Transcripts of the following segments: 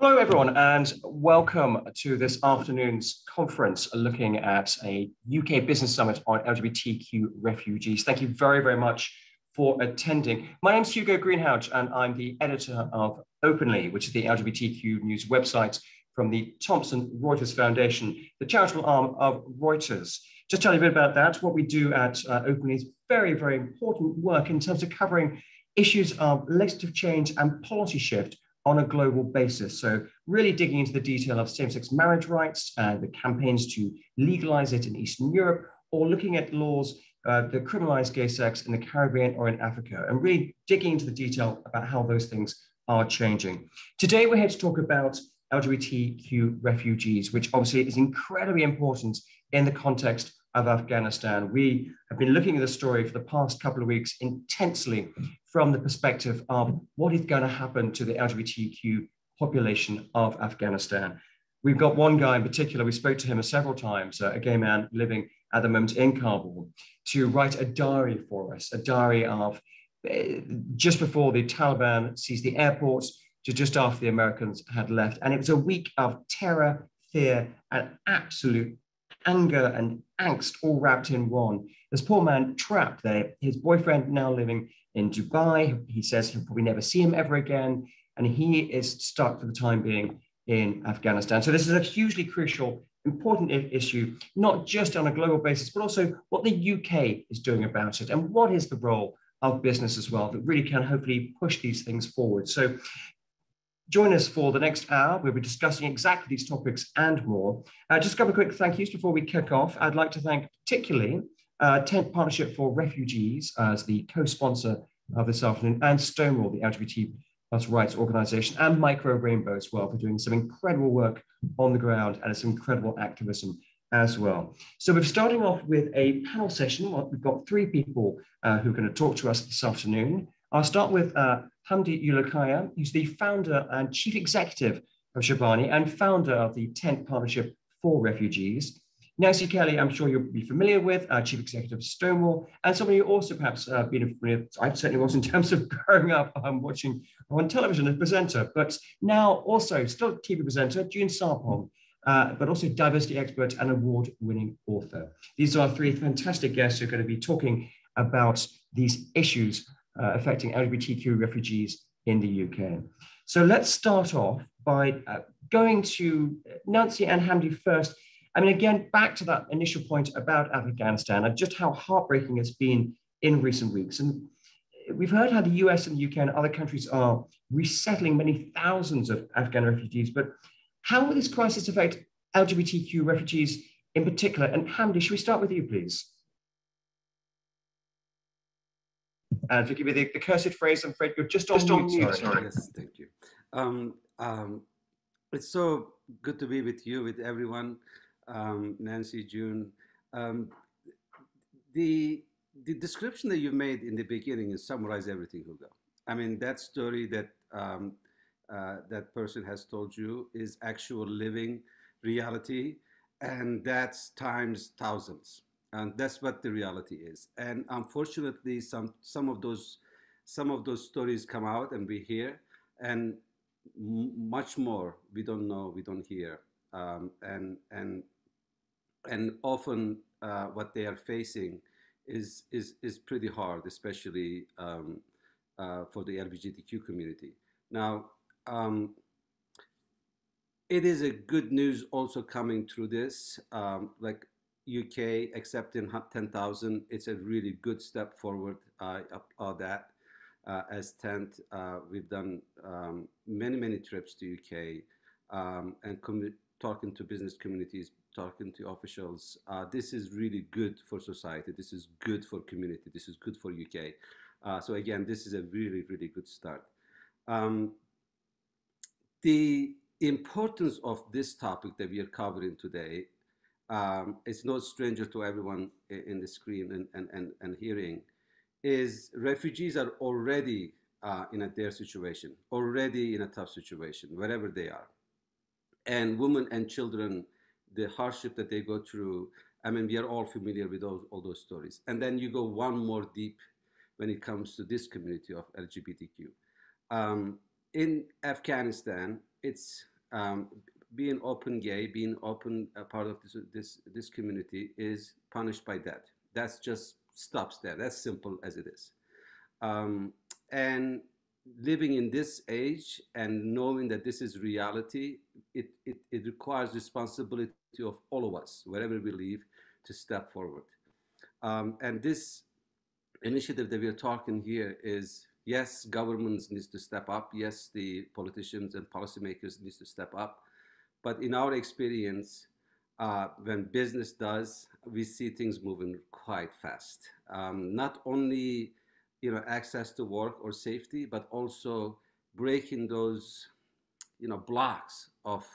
Hello, everyone, and welcome to this afternoon's conference looking at a UK business summit on LGBTQ refugees. Thank you very, very much for attending. My name is Hugo Greenhalgh, and I'm the editor of Openly, which is the LGBTQ news website from the Thomson Reuters Foundation, the charitable arm of Reuters. Just tell you a bit about that. What we do at Openly is very, very important work in terms of covering issues of legislative change and policy shift on a global basis. So really digging into the detail of same-sex marriage rights and the campaigns to legalize it in Eastern Europe, or looking at laws that criminalize gay sex in the Caribbean or in Africa, and really digging into the detail about how those things are changing. Today, we're here to talk about LGBTQ refugees, which obviously is incredibly important in the context of Afghanistan. We have been looking at the story for the past couple of weeks intensely from the perspective of what is going to happen to the LGBTQ population of Afghanistan. We've got one guy in particular, we spoke to him several times, a gay man living at the moment in Kabul, to write a diary for us, a diary of just before the Taliban seized the airport to just after the Americans had left. And it was a week of terror, fear, and absolute anger and angst all wrapped in one. This poor man trapped there, his boyfriend now living in Dubai. He says he'll probably never see him ever again. And he is stuck for the time being in Afghanistan. So this is a hugely crucial, important issue, not just on a global basis, but also what the UK is doing about it. And what is the role of business as well that really can hopefully push these things forward. So join us for the next hour. We'll be discussing exactly these topics and more. Just a couple of quick thank yous before we kick off. I'd like to thank particularly Tent Partnership for Refugees as the co-sponsor of this afternoon, and Stonewall, the LGBT plus rights organization, and Micro Rainbow as well for doing some incredible work on the ground and some incredible activism as well. So we're starting off with a panel session. We've got three people who are going to talk to us this afternoon. I'll start with Hamdi Ulukaya, who's the founder and chief executive of Shabani and founder of the Tent Partnership for Refugees. Nancy Kelly, I'm sure you'll be familiar with, chief executive of Stonewall, and somebody who also perhaps been familiar, I certainly was in terms of growing up watching on television as a presenter, but now also still a TV presenter, June Sarpong, but also diversity expert and award-winning author. These are three fantastic guests who are going to be talking about these issues affecting LGBTQ refugees in the UK. So let's start off by going to Nancy and Hamdi first. I mean, again, back to that initial point about Afghanistan and just how heartbreaking it's been in recent weeks. And we've heard how the US and the UK and other countries are resettling many thousands of Afghan refugees, but how will this crisis affect LGBTQ refugees in particular? And Hamdi, should we start with you, please? And forgive me the cursed phrase, I'm afraid you're just on mute. Sorry. Yes, thank you. It's so good to be with you, with everyone, Nancy, June. The description that you made in the beginning is summarize everything, Hugo. I mean, that story that that person has told you is actual living reality, and that's times thousands. And that's what the reality is. And unfortunately, some of those stories come out and we hear, and much more we don't know, we don't hear, and often what they are facing is pretty hard, especially for the LGBTQ community. Now, it is a good news also coming through this, like UK accepting 10,000, it's a really good step forward of that. As Tent, we've done many trips to UK and talking to business communities, talking to officials. This is really good for society. This is good for community. This is good for UK. So again, this is a really good start. The importance of this topic that we are covering today, it's no stranger to everyone in the screen and hearing, is refugees are already in their situation, already in a tough situation, wherever they are. And women and children, the hardship that they go through, I mean, we are all familiar with all those stories. And then you go one more deep when it comes to this community of LGBTQ. In Afghanistan, it's um, being open gay, being open part of this community is punished by death. That's just stops there. That's simple as it is. Um, and living in this age and knowing that this is reality, it requires responsibility of all of us, wherever we live, to step forward. And this initiative that we are talking here is, yes, governments needs to step up. Yes, the politicians and policymakers needs to step up. But in our experience, when business does, we see things moving quite fast. Not only, access to work or safety, but also breaking those, blocks of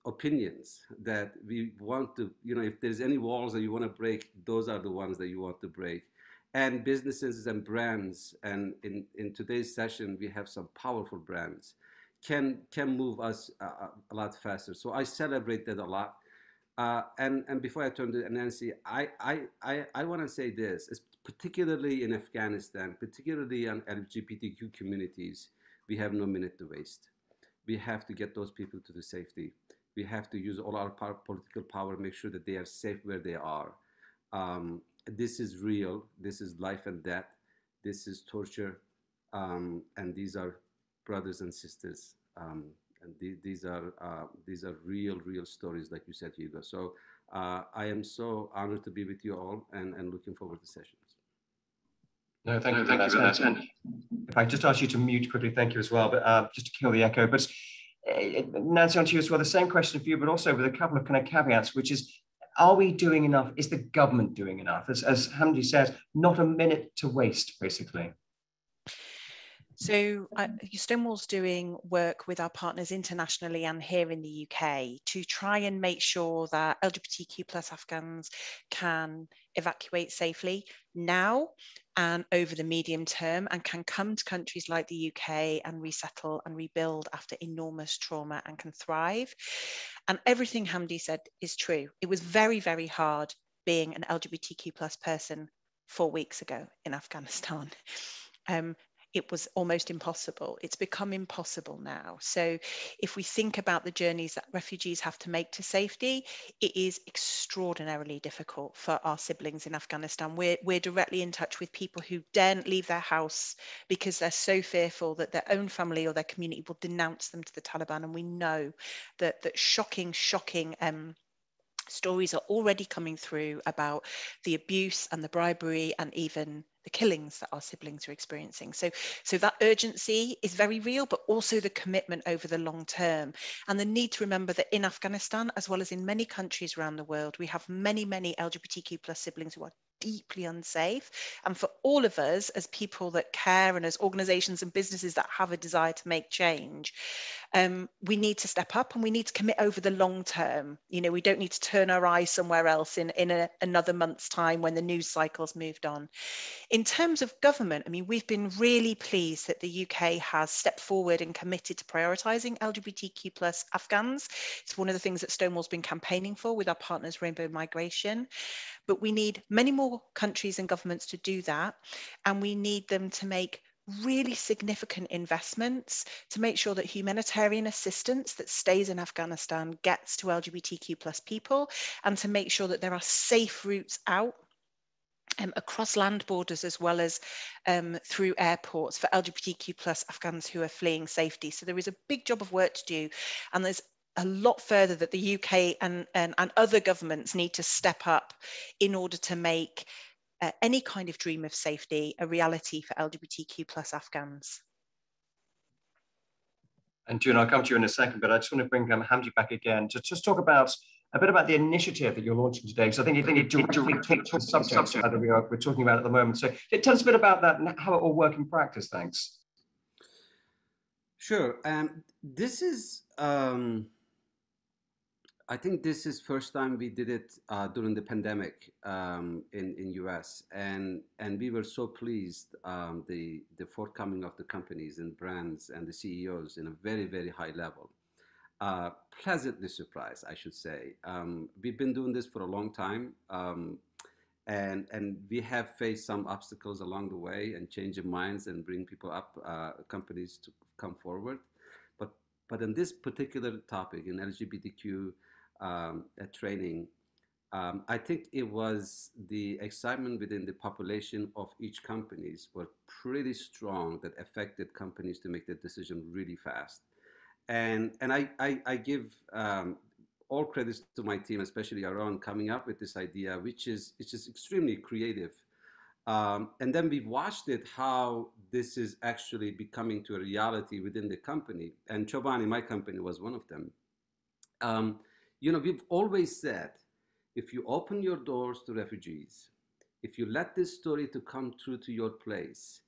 opinions that we want to, if there's any walls that you want to break, those are the ones that you want to break. And businesses and brands, and in today's session, we have some powerful brands, can move us a lot faster. So I celebrate that a lot. And before I turn to Nancy, I want to say this, is particularly in Afghanistan, particularly on LGBTQ communities, we have no minute to waste. We have to get those people to the safety. We have to use all our political power, make sure that they are safe where they are. This is real. This is life and death. This is torture. And these are brothers and sisters. And these are real stories, like you said, Hugo. So I am so honored to be with you all, and looking forward to sessions. No, thank you for that. And if I just ask you to mute quickly, thank you as well, but just to kill the echo. But Nancy, on to you as well, the same question for you, but also with a couple of kind of caveats, which is, are we doing enough? Is the government doing enough? As Hamdi says, not a minute to waste, basically. So Stonewall's doing work with our partners internationally and here in the UK to try and make sure that LGBTQ plus Afghans can evacuate safely now and over the medium term, and can come to countries like the UK and resettle and rebuild after enormous trauma and can thrive. And everything Hamdi said is true. It was very, very hard being an LGBTQ plus person 4 weeks ago in Afghanistan. It was almost impossible. It's become impossible now. So if we think about the journeys that refugees have to make to safety, it is extraordinarily difficult for our siblings in Afghanistan. We're directly in touch with people who daren't leave their house because they're so fearful that their own family or their community will denounce them to the Taliban. And we know that shocking stories are already coming through about the abuse and the bribery and even the killings that our siblings are experiencing. So that urgency is very real, but also the commitment over the long term, and the need to remember that in Afghanistan, as well as in many countries around the world, we have many LGBTQ plus siblings who are deeply unsafe. And for all of us as people that care, and as organizations and businesses that have a desire to make change, we need to step up and we need to commit over the long term. We don't need to turn our eyes somewhere else in another month's time when the news cycle's moved on. In terms of government, we've been really pleased that the UK has stepped forward and committed to prioritising LGBTQ plus Afghans. It's one of the things that Stonewall's been campaigning for with our partners Rainbow Migration. But we need many more countries and governments to do that. And we need them to make really significant investments to make sure that humanitarian assistance that stays in Afghanistan gets to LGBTQ plus people, and to make sure that there are safe routes out across land borders, as well as through airports, for LGBTQ plus Afghans who are fleeing safety. So there is a big job of work to do, and there's a lot further that the UK and other governments need to step up in order to make any kind of dream of safety a reality for LGBTQ plus Afghans. And June, I'll come to you in a second, but I just want to bring Hamdi back again to just talk about a bit about the initiative that you're launching today, because I think it directly takes the subject that we're talking about at the moment. So tell us a bit about that and how it will work in practice. Thanks. Sure. This is, I think this is first time we did it during the pandemic in US, and we were so pleased the forthcoming of the companies and brands and the CEOs in a very high level. Pleasantly surprised, I should say. We've been doing this for a long time, and we have faced some obstacles along the way and changing minds and bring people up, companies to come forward. But But in this particular topic, in LGBTQ training, I think it was the excitement within the population of each companies were pretty strong that affected companies to make the decision really fast. And I give all credits to my team, especially Aaron, coming up with this idea, which is extremely creative. And then we've watched it how this is actually becoming to a reality within the company. And Chobani, my company, was one of them. Um, we've always said, if you open your doors to refugees, if you let this story to come through to your place,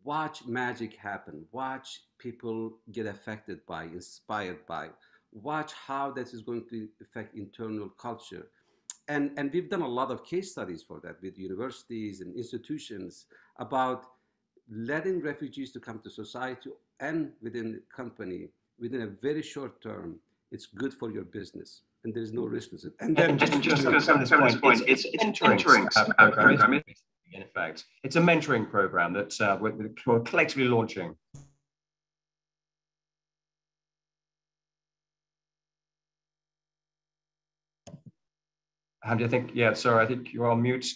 watch magic happen. Watch people get affected by, inspired by. Watch how this is going to affect internal culture. And we've done a lot of case studies for that with universities and institutions about letting refugees to come to society and within the company within a very short term. It's good for your business and there's no risk to it. And then just to come to this point, it's mentoring program. In effect, it's a mentoring program that we're collectively launching. How do you think? Yeah, sorry, I think you're on mute.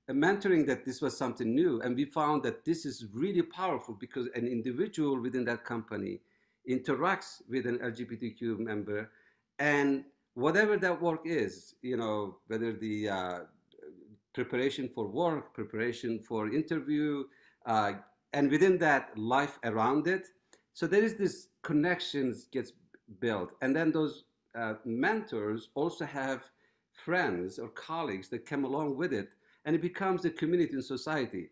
Mentoring, that this was something new, and we found that this is really powerful because an individual within that company interacts with an LGBTQ member, and whatever that work is, whether the preparation for work, preparation for interview, and within that, life around it. So there is this connections gets built, and then those mentors also have friends or colleagues that come along with it, and it becomes a community in society.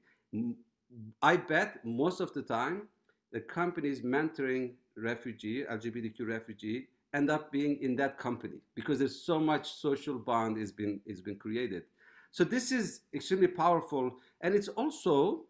I bet most of the time the companies mentoring refugee, LGBTQ refugee, end up being in that company because there's so much social bond is been created. So this is extremely powerful, and it's also,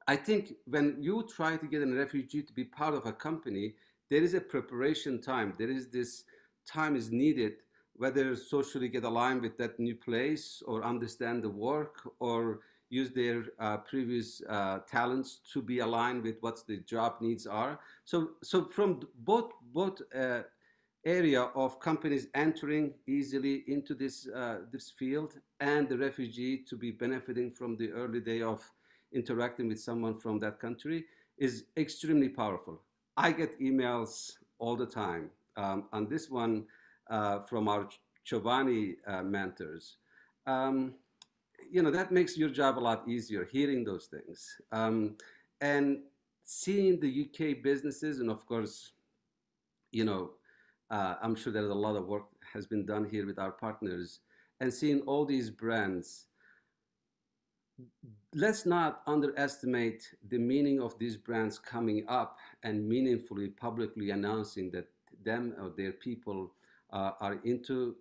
I think, when you try to get a refugee to be part of a company, there is a preparation time. There is this time is needed, whether socially get aligned with that new place or understand the work or use their previous talents to be aligned with what the job needs are. So from both area of companies entering easily into this this field and the refugee to be benefiting from the early day of interacting with someone from that country is extremely powerful. I get emails all the time on this one from our Chobani mentors. That makes your job a lot easier, hearing those things. And seeing the UK businesses, and of course, I'm sure that a lot of work has been done here with our partners, and seeing all these brands. Let's not underestimate the meaning of these brands coming up and meaningfully publicly announcing that them or their people are into,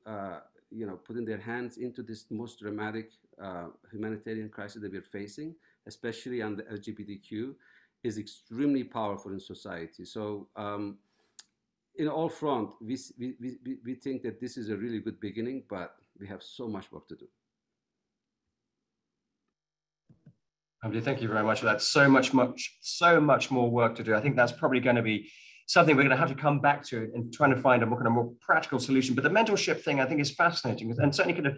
putting their hands into this most dramatic humanitarian crisis that we're facing, especially on the LGBTQ, is extremely powerful in society. So in all front, we think that this is a really good beginning, but we have so much work to do. Thank you very much for that. So much more work to do. I think that's probably going to be something we're going to have to come back to and trying to find a more practical solution. But the mentorship thing, I think, is fascinating, and certainly kind of,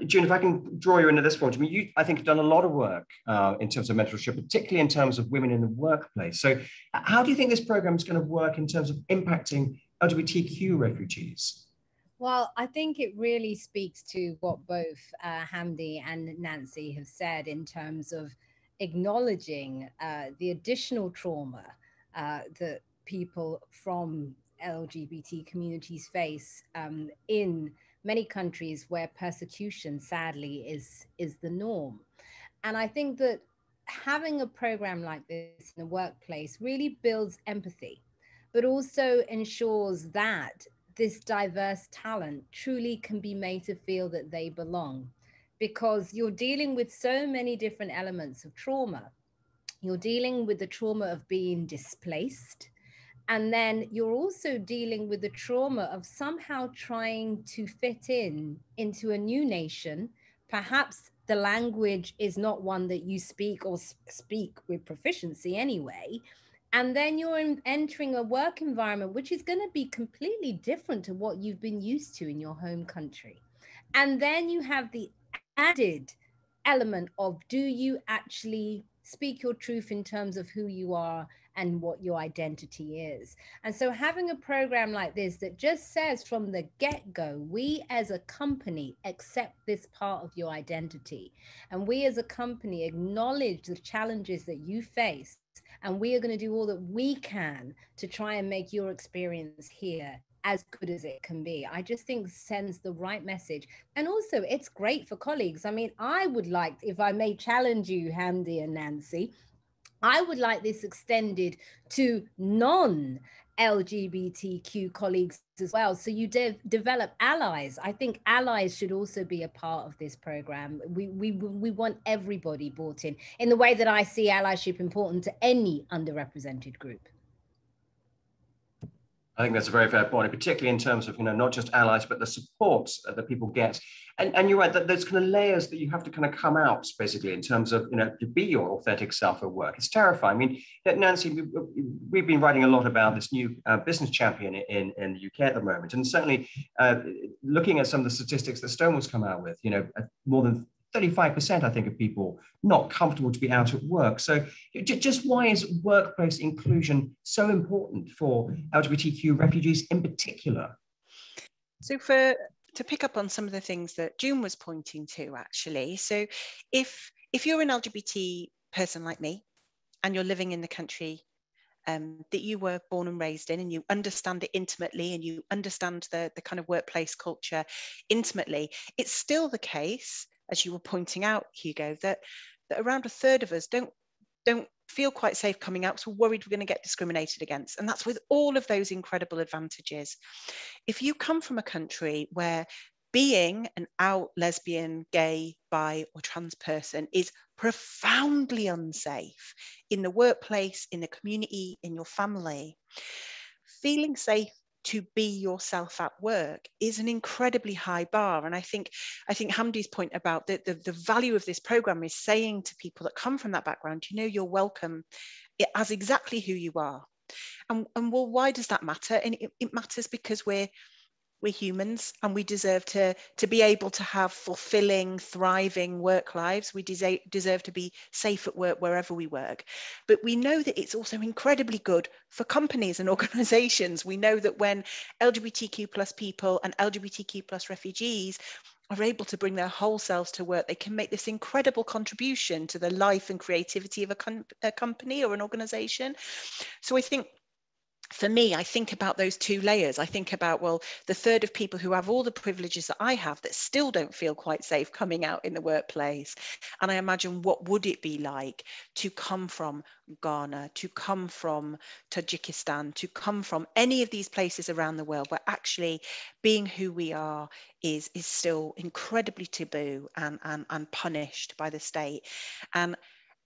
June, if I can draw you into this point. I mean, you, I think, have done a lot of work in terms of mentorship, particularly in terms of women in the workplace. So, how do you think this program is going to work in terms of impacting LGBTQ refugees? Well, I think it really speaks to what both Hamdi and Nancy have said in terms of acknowledging the additional trauma that people from LGBT communities face in many countries where persecution, sadly, is the norm. And I think that having a program like this in the workplace really builds empathy, but also ensures that this diverse talent truly can be made to feel that they belong, because you're dealing with so many different elements of trauma. You're dealing with the trauma of being displaced, and then you're also dealing with the trauma of somehow trying to fit into a new nation. Perhaps the language is not one that you speak or speak with proficiency anyway. And then you're entering a work environment which is going to be completely different to what you've been used to in your home country. And then you have the added element of, do you actually speak your truth in terms of who you are and what your identity is? And so having a program like this that just says from the get-go, we as a company accept this part of your identity, and we as a company acknowledge the challenges that you face, and we are going to do all that we can to try and make your experience here as good as it can be. I just think sends the right message. And also it's great for colleagues. I mean, I would like, if I may challenge you, Hamdi and Nancy, I would like this extended to non-LGBTQ colleagues as well. So you develop allies. I think allies should also be a part of this program. We want everybody brought in the way that I see allyship important to any underrepresented group. I think that's a very fair point, particularly in terms of, not just allies, but the support that people get. And you're right, that there's kind of layers that you have to kind of come out, basically, in terms of, to be your authentic self at work. It's terrifying. I mean, Nancy, we've been writing a lot about this new business champion in the UK at the moment. And certainly looking at some of the statistics that Stonewall's come out with, more than 35%, I think, of people not comfortable to be out at work. So just why is workplace inclusion so important for LGBTQ refugees in particular? So to pick up on some of the things that June was pointing to, actually. So if you're an LGBT person like me, and you're living in the country that you were born and raised in, and you understand it intimately, and you understand the kind of workplace culture intimately, it's still the case, as you were pointing out, Hugo, that around a third of us don't feel quite safe coming out, so worried we're going to get discriminated against. And that's with all of those incredible advantages. If you come from a country where being an out lesbian, gay, bi, or trans person is profoundly unsafe in the workplace, in the community, in your family, feeling safe to be yourself at work is an incredibly high bar. And I think Hamdi's point about the value of this program is saying to people that come from that background, you're welcome as exactly who you are. And well, why does that matter? And it matters because we're humans, and we deserve to be able to have fulfilling, thriving work lives. We deserve to be safe at work wherever we work. But we know that it's also incredibly good for companies and organizations. We know that when LGBTQ plus people and LGBTQ plus refugees are able to bring their whole selves to work, they can make this incredible contribution to the life and creativity of a company or an organization. So I think, for me, I think about those two layers. I think about, well, the third of people who have all the privileges that I have that still don't feel quite safe coming out in the workplace. And I imagine, what would it be like to come from Ghana, to come from Tajikistan, to come from any of these places around the world where actually being who we are is still incredibly taboo and punished by the state. And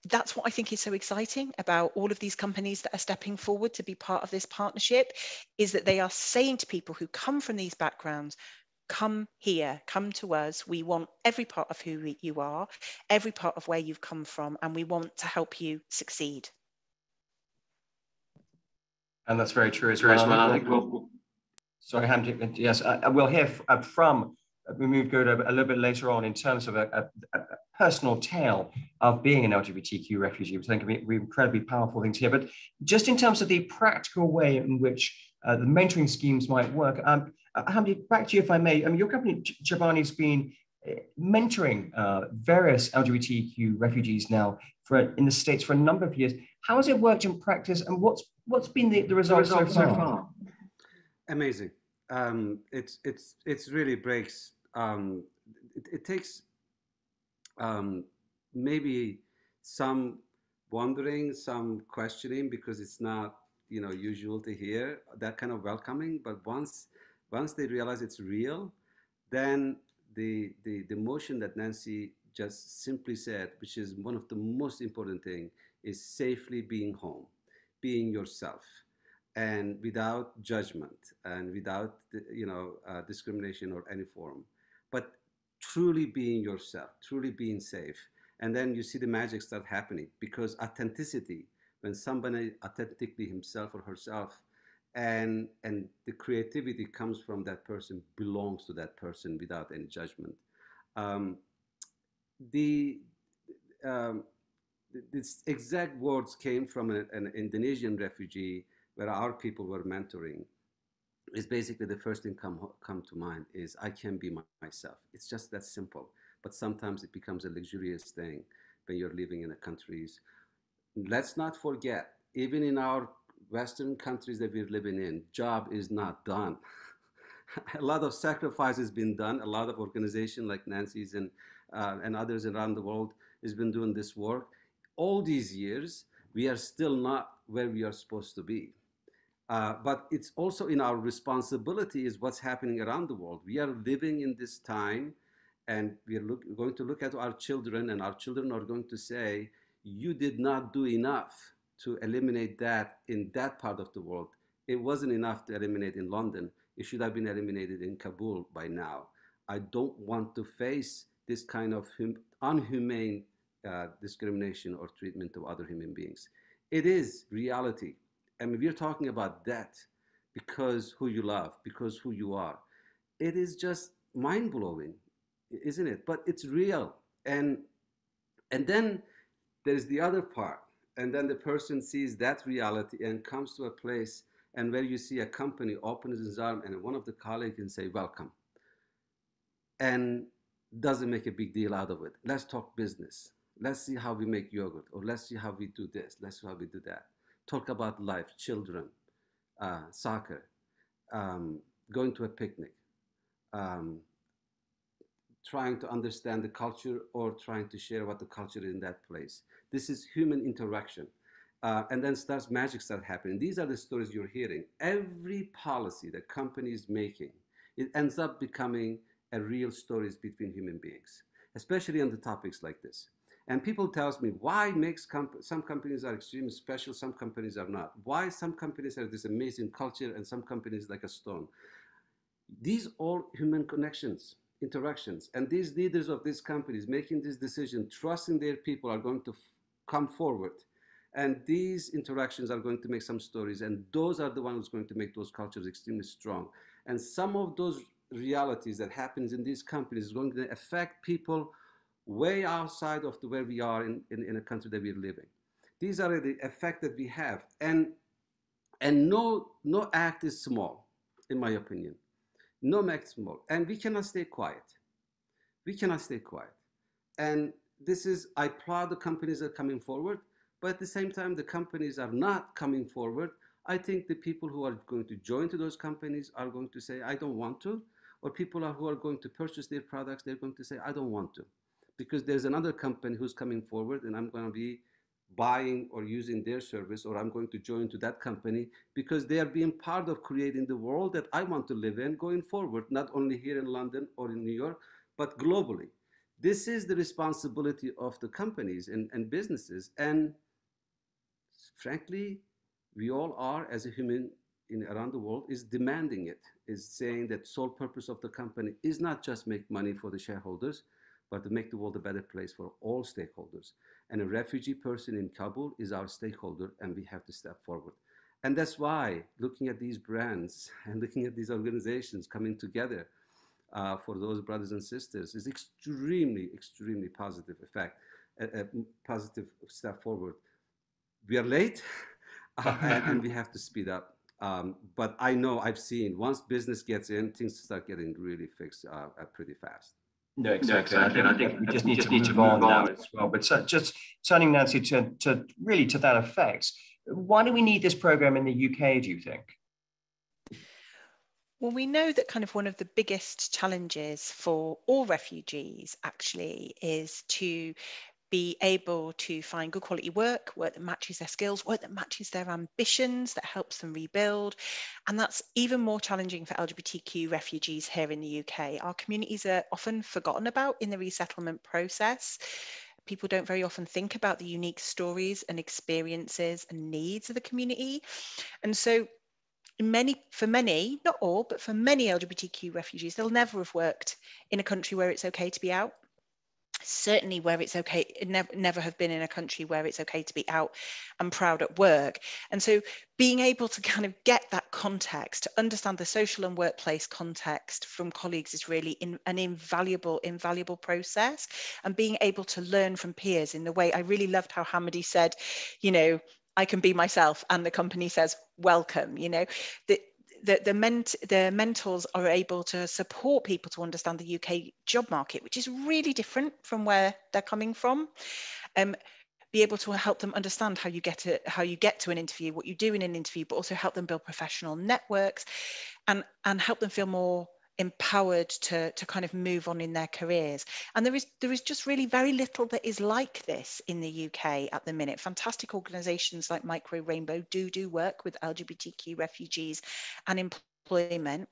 that's what I think is so exciting about all of these companies that are stepping forward to be part of this partnership, is that they are saying to people who come from these backgrounds, come here, come to us. We want every part of who you are, every part of where you've come from, and we want to help you succeed. And that's very true as well. I think sorry, Hamdi, yes, we'll hear from, we go to a little bit later on in terms of a personal tale of being an LGBTQ refugee, which I think can be incredibly powerful things here. But just in terms of the practical way in which the mentoring schemes might work, Hamdi, back to you if I may. I mean, your company, Chobani's been mentoring various LGBTQ refugees now in the States for a number of years. How has it worked in practice, and what's been the results so far? Amazing. It's really breaks. It takes maybe some wondering, some questioning, because it's not usual to hear that kind of welcoming. But once they realize it's real, then the motion that Nancy just simply said, which is one of the most important thing, is safely being home, being yourself, and without judgment and without discrimination or any form, but truly being yourself, truly being safe. And then you see the magic start happening, because authenticity when somebody authentically himself or herself, and the creativity comes from that person, belongs to that person without any judgment. Um, the um, these exact words came from an Indonesian refugee where our people were mentoring. Is basically the first thing come to mind is I can be myself. It's just that simple. But sometimes it becomes a luxurious thing when you're living in the countries. Let's not forget, even in our Western countries that we're living in, job is not done. A lot of sacrifice has been done. A lot of organizations like Nancy's and others around the world has been doing this work. All these years, we are still not where we are supposed to be. But it's also in our responsibility is what's happening around the world. We are living in this time, and we are going to look at our children, and our children are going to say, you did not do enough to eliminate that in that part of the world. It wasn't enough to eliminate in London. It should have been eliminated in Kabul by now. I don't want to face this kind of unhumane discrimination or treatment of other human beings. It is reality. I mean, we're talking about that because who you love, because who you are. It is just mind-blowing, isn't it? But it's real. And then there's the other part. And then the person sees that reality and comes to a place and where you see a company opens its arm and one of the colleagues can say, welcome. And doesn't make a big deal out of it. Let's talk business. Let's see how we make yogurt, or let's see how we do this. Let's see how we do that. Talk about life, children, soccer, going to a picnic, trying to understand the culture or trying to share what the culture is in that place. This is human interaction. And then magic starts happening. These are the stories you're hearing. Every policy that company is making, it ends up becoming a real stories between human beings, especially on the topics like this. And people tells me, why makes some companies are extremely special, some companies are not? Why some companies have this amazing culture and some companies like a stone? These all human connections, interactions, and these leaders of these companies making this decision, trusting their people are going to come forward. And these interactions are going to make some stories, and those are the ones who's going to make those cultures extremely strong. And some of those realities that happens in these companies is going to affect people way outside of where we are in a country that we're living. These are the effects that we have. And no act is small, in my opinion. No act is small. And we cannot stay quiet. We cannot stay quiet. And this is, I applaud the companies that are coming forward, but at the same time, the companies are not coming forward. I think the people who are going to join to those companies are going to say, I don't want to. Or people who are going to purchase their products, they're going to say, I don't want to. Because there's another company who's coming forward and I'm going to be buying or using their service, or I'm going to join to that company because they are being part of creating the world that I want to live in going forward, not only here in London or in New York, but globally. This is the responsibility of the companies and businesses. And frankly, we all are, as a human around the world, is demanding it, is saying that sole purpose of the company is not just make money for the shareholders, but to make the world a better place for all stakeholders. And a refugee person in Kabul is our stakeholder, and we have to step forward. And that's why looking at these brands and looking at these organizations coming together for those brothers and sisters is extremely, extremely positive effect, a positive step forward. We are late and we have to speed up. But I know I've seen once business gets in, things start getting really fixed pretty fast. No, exactly. And I think we just need to move on now as well. But just turning, Nancy, to really to that effect, why do we need this program in the UK, do you think? Well, we know that kind of one of the biggest challenges for all refugees actually is to be able to find good quality work that matches their skills, work that matches their ambitions, that helps them rebuild. And that's even more challenging for LGBTQ refugees here in the UK. Our communities are often forgotten about in the resettlement process. People don't very often think about the unique stories and experiences and needs of the community. And so for many, not all, but for many LGBTQ refugees, they'll never have worked in a country where it's okay to be out. certainly where it's okay, never have been in a country where it's okay to be out and proud at work. And so being able to kind of get that context, to understand the social and workplace context from colleagues is really an invaluable process. And being able to learn from peers in the way, I really loved how Hamidi said, you know, I can be myself and the company says, welcome, you know, the mentors are able to support people to understand the UK job market, which is really different from where they're coming from. Be able to help them understand how you get to an interview, what you do in an interview, but also help them build professional networks and help them feel more empowered to kind of move on in their careers. And there is just really very little that is like this in the UK at the minute. Fantastic organisations like Micro Rainbow do work with LGBTQ refugees and employment,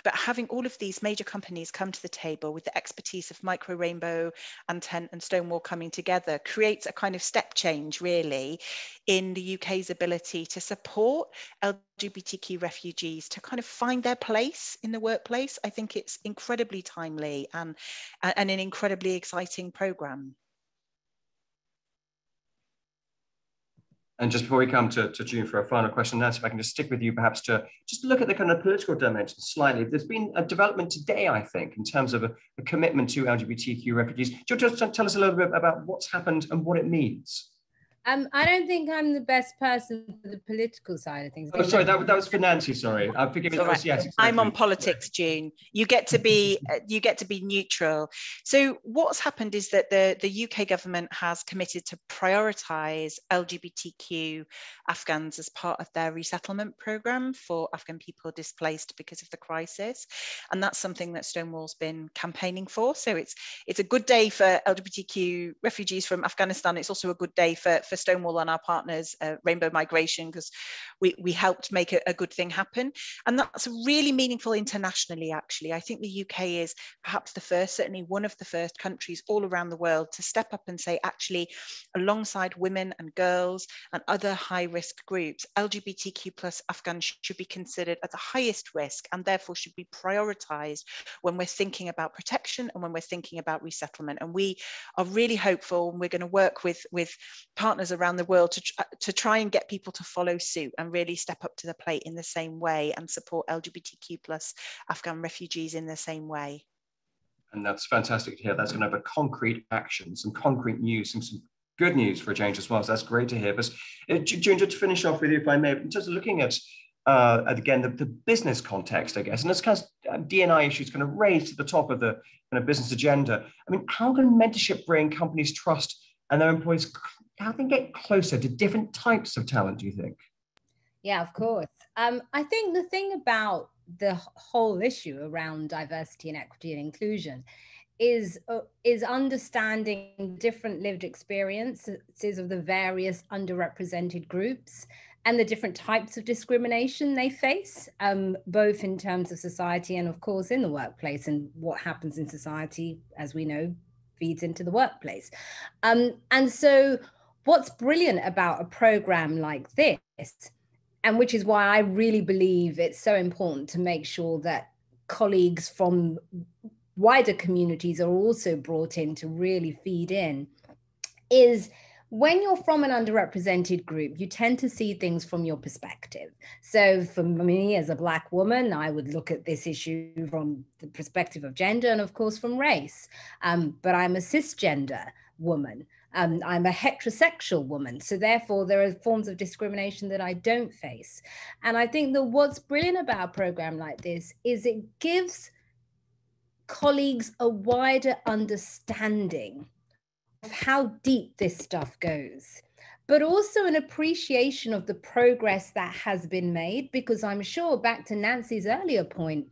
but having all of these major companies come to the table with the expertise of Micro Rainbow and Tent and Stonewall coming together creates a kind of step change really in the UK's ability to support LGBTQ refugees to kind of find their place in the workplace. I think it's incredibly timely and an incredibly exciting programme. And just before we come to June for a final question, Nancy, if I can just stick with you perhaps to just look at the kind of political dimension slightly. There's been a development today, I think, in terms of a commitment to LGBTQ refugees. Do you just tell us a little bit about what's happened and what it means? I don't think I'm the best person for the political side of things. Oh, sorry, that was for Nancy. Sorry, forgive me. Yes, exactly. I'm on politics, June. You get to be neutral. So what's happened is that the UK government has committed to prioritise LGBTQ Afghans as part of their resettlement programme for Afghan people displaced because of the crisis, and that's something that Stonewall's been campaigning for. So it's a good day for LGBTQ refugees from Afghanistan. It's also a good day for Stonewall and our partners, Rainbow Migration, because we helped make a good thing happen. And that's really meaningful internationally, actually. I think the UK is perhaps certainly one of the first countries all around the world to step up and say, actually, alongside women and girls and other high-risk groups, LGBTQ plus Afghans should be considered at the highest risk and therefore should be prioritised when we're thinking about protection and when we're thinking about resettlement. And we are really hopeful, and we're going to work with partners around the world to try and get people to follow suit and really step up to the plate in the same way and support LGBTQ plus Afghan refugees in the same way. And that's fantastic to hear. That's going to have a concrete action, some concrete news, some good news for a change as well. So that's great to hear. But June, just to finish off with you, if I may, in terms of looking at again, the business context, I guess, and this kind of D&I issues kind of raised to the top of the kind of business agenda. I mean, how can mentorship bring companies trust and their employees, how can they get closer to different types of talent, do you think? Yeah, of course. I think the thing about the whole issue around diversity and equity and inclusion is understanding different lived experiences of the various underrepresented groups and the different types of discrimination they face, both in terms of society and, of course, in the workplace. And what happens in society, as we know, feeds into the workplace. And so what's brilliant about a program like this, and which is why I really believe it's so important to make sure that colleagues from wider communities are also brought in to really feed in, is when you're from an underrepresented group, you tend to see things from your perspective. So for me as a Black woman, I would look at this issue from the perspective of gender and of course from race. But I'm a cisgender woman. I'm a heterosexual woman. So therefore there are forms of discrimination that I don't face. And I think that what's brilliant about a program like this is it gives colleagues a wider understanding of how deep this stuff goes, but also an appreciation of the progress that has been made, because I'm sure, back to Nancy's earlier point,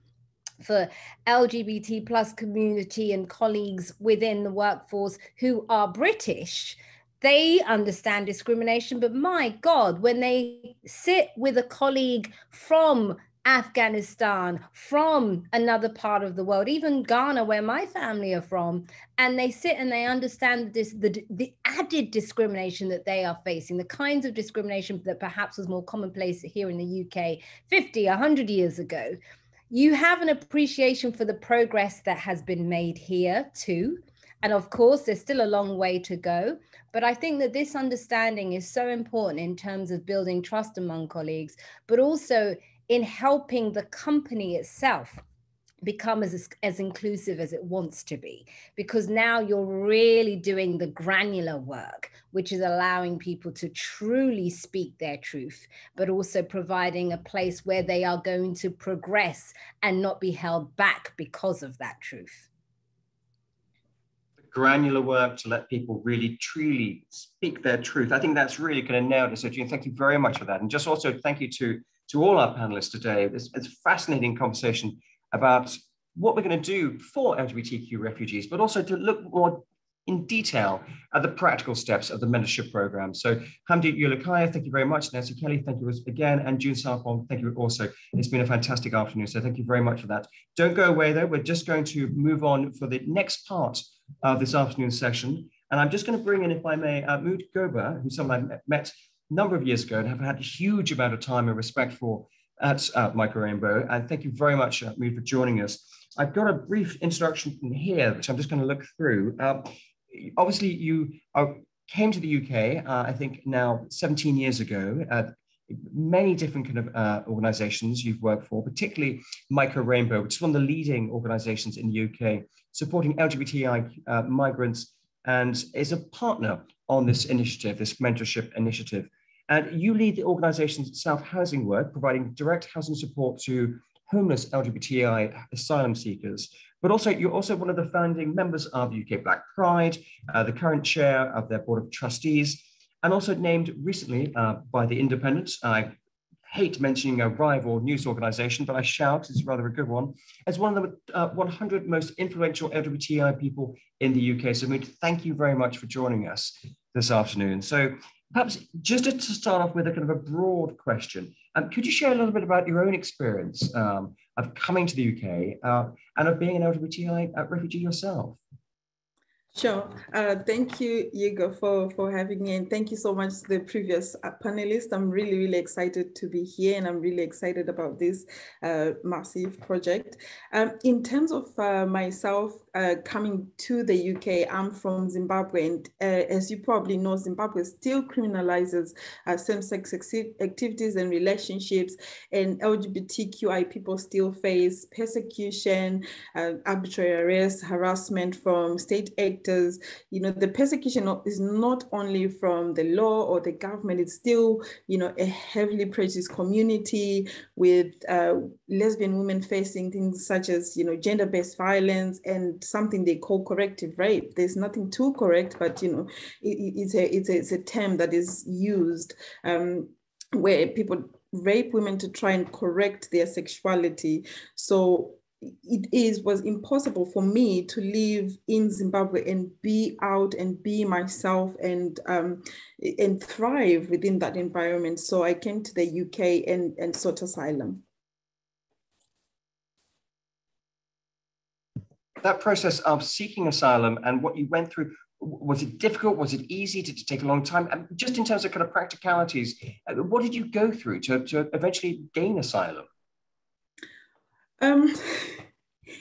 for LGBT plus community and colleagues within the workforce who are British, they understand discrimination, but my God, when they sit with a colleague from Afghanistan, from another part of the world, even Ghana, where my family are from, and they sit and they understand the added discrimination that they are facing, the kinds of discrimination that perhaps was more commonplace here in the UK 50, 100 years ago, you have an appreciation for the progress that has been made here too. And of course, there's still a long way to go. But I think that this understanding is so important in terms of building trust among colleagues, but also in helping the company itself become as inclusive as it wants to be, because now you're really doing the granular work, which is allowing people to truly speak their truth, but also providing a place where they are going to progress and not be held back because of that truth. Granular work to let people really truly speak their truth. I think that's really kind of nailed it. So June, thank you very much for that. And just also thank you to all our panelists today. It's a fascinating conversation about what we're going to do for LGBTQ refugees, but also to look more in detail at the practical steps of the mentorship program. So Hamdi Ulukaya, thank you very much. Nancy Kelly, thank you again. And June Sarpong, thank you also. It's been a fantastic afternoon, so thank you very much for that. Don't go away though, we're just going to move on for the next part of this afternoon session. And I'm just going to bring in, if I may, Mood Goba, who's someone I met a number of years ago and have had a huge amount of time and respect for at Micro Rainbow. And thank you very much, Mood, for joining us. I've got a brief introduction from here, which I'm just going to look through. Obviously, you came to the UK, I think now 17 years ago. Many different kind of organizations you've worked for, particularly Micro Rainbow, which is one of the leading organizations in the UK, supporting LGBTI migrants, and is a partner on this initiative, this mentorship initiative. And you lead the organization's self-housing work, providing direct housing support to homeless LGBTI asylum seekers, but also you're also one of the founding members of UK Black Pride, the current chair of their board of trustees, and also named recently by The Independent. I hate mentioning a rival news organization, but I shout, it's rather a good one, as one of the 100 most influential LGBTI people in the UK. So Mood, thank you very much for joining us this afternoon. So perhaps just to start off with a kind of a broad question, could you share a little bit about your own experience of coming to the UK and of being an LGBTI refugee yourself? Sure. Thank you, Hugo, for having me. And thank you so much to the previous panelists. I'm really, really excited to be here, and I'm really excited about this massive project. In terms of myself coming to the UK, I'm from Zimbabwe. And as you probably know, Zimbabwe still criminalizes same-sex activities and relationships, and LGBTQI people still face persecution, arbitrary arrest, harassment from state actors. You know, the persecution is not only from the law or the government, it's still, you know, a heavily prejudiced community with lesbian women facing things such as, you know, gender-based violence and something they call corrective rape. There's nothing too correct, but, you know, it's a term that is used where people rape women to try and correct their sexuality. So was impossible for me to live in Zimbabwe and be out and be myself and thrive within that environment. So I came to the UK and sought asylum. That process of seeking asylum and what you went through, was it difficult? Was it easy? Did it take a long time? And just in terms of kind of practicalities, what did you go through to eventually gain asylum?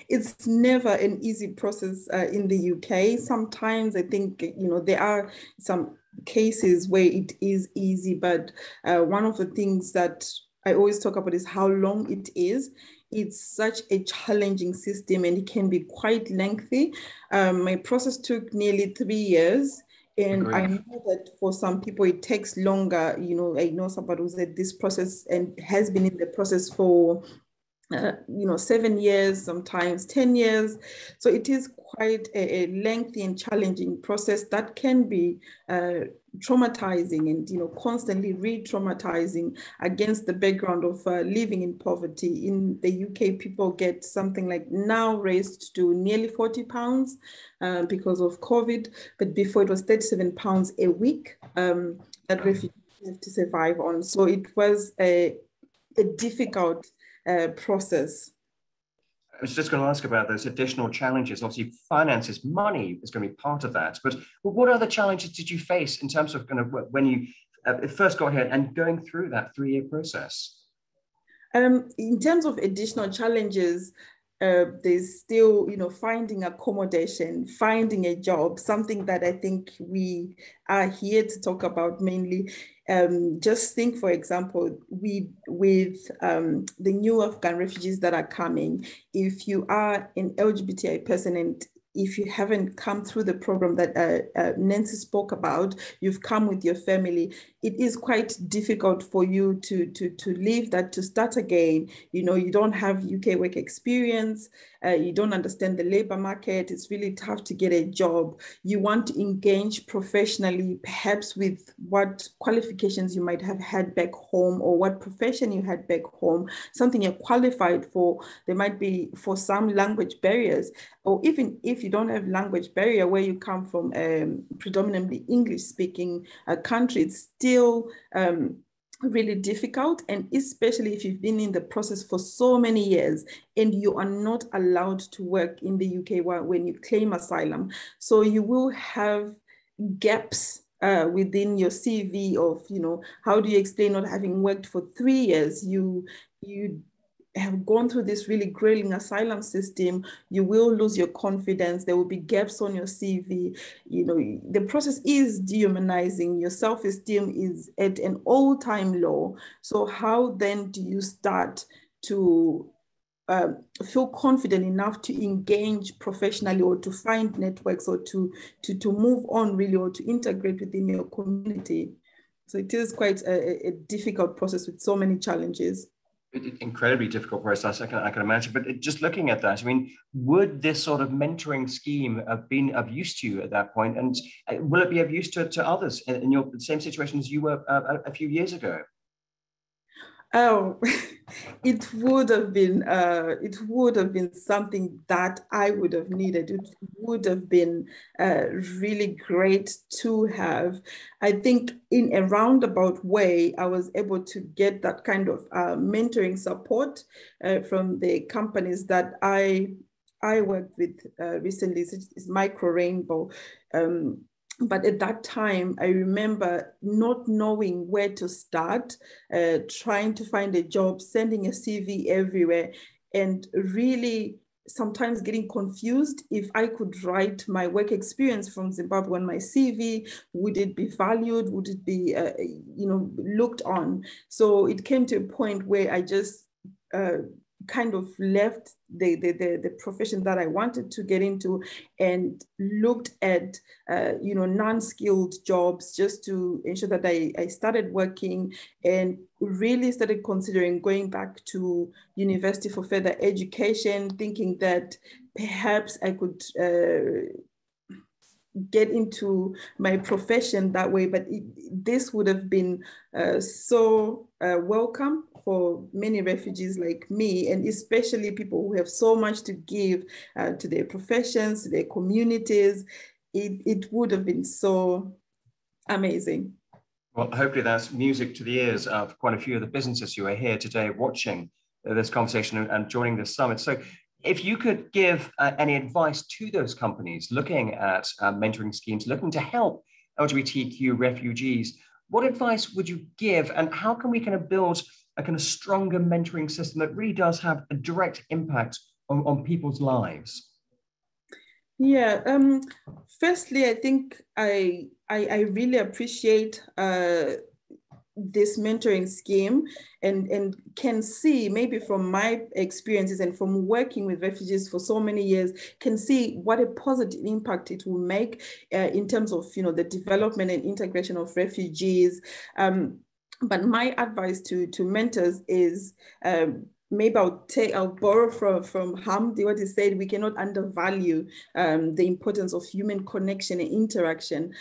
It's never an easy process in the UK. Sometimes I think, you know, there are some cases where it is easy, but one of the things that I always talk about is how long it is. It's such a challenging system and it can be quite lengthy. My process took nearly 3 years. And I know that for some people it takes longer. You know, I know somebody who said this process and has been in the process for 7 years, sometimes 10 years. So it is quite a lengthy and challenging process that can be traumatizing and, you know, constantly re-traumatizing against the background of living in poverty. In the UK, people get something like now raised to nearly £40 because of COVID, but before it was £37 a week that refugees have to survive on. So it was a difficult process. I was just going to ask about those additional challenges. Obviously, finances, money is going to be part of that. But what other challenges did you face in terms of kind of when you first got here and going through that 3-year process? In terms of additional challenges, there's still, finding accommodation, finding a job, something that I think we are here to talk about mainly. Just think, for example, with the new Afghan refugees that are coming, if you are an LGBTI person and if you haven't come through the program that Nancy spoke about, you've come with your family, it is quite difficult for you to leave that, to start again. You don't have UK work experience, you don't understand the labor market, it's really tough to get a job. You want to engage professionally, perhaps with what qualifications you might have had back home or what profession you had back home, something you're qualified for. There might be, for some, language barriers, or even if you don't have language barrier where you come from, predominantly English speaking country, it's still really difficult. And especially if you've been in the process for so many years and you are not allowed to work in the UK when you claim asylum. So you will have gaps within your CV of, how do you explain not having worked for 3 years? You have gone through this really grueling asylum system, you will lose your confidence. There will be gaps on your CV. The process is dehumanizing. Your self-esteem is at an all-time low. So how then do you start to feel confident enough to engage professionally or to find networks or to move on really, or to integrate within your community? So it is quite a difficult process with so many challenges. Incredibly difficult process, I can imagine. But just looking at that, I mean, would this sort of mentoring scheme have been of use to you at that point? And will it be of use to others in your same situation as you were a few years ago? Oh, it would have been something that I would have needed. It would have been really great to have. I think in a roundabout way, I was able to get that kind of mentoring support from the companies that I worked with recently. It's Micro Rainbow. But at that time, I remember not knowing where to start, trying to find a job, sending a CV everywhere, and really sometimes getting confused if I could write my work experience from Zimbabwe on my CV. Would it be valued? Would it be, looked on? So it came to a point where I just kind of left the profession that I wanted to get into and looked at non-skilled jobs just to ensure that I started working, and really started considering going back to university for further education, thinking that perhaps I could get into my profession that way. But this would have been so welcome for many refugees like me, and especially people who have so much to give to their professions, to their communities. It would have been so amazing. Well, hopefully that's music to the ears of quite a few of the businesses who are here today watching this conversation and joining this summit. So if you could give any advice to those companies looking at mentoring schemes, looking to help LGBTQ refugees, what advice would you give, and how can we kind of build a kind of stronger mentoring system that really does have a direct impact on people's lives? Yeah, firstly, I think I really appreciate this mentoring scheme, and can see, maybe from my experiences and from working with refugees for so many years, can see what a positive impact it will make in terms of the development and integration of refugees. But my advice to mentors is, maybe I'll borrow from Hamdi, what he said: we cannot undervalue the importance of human connection and interaction.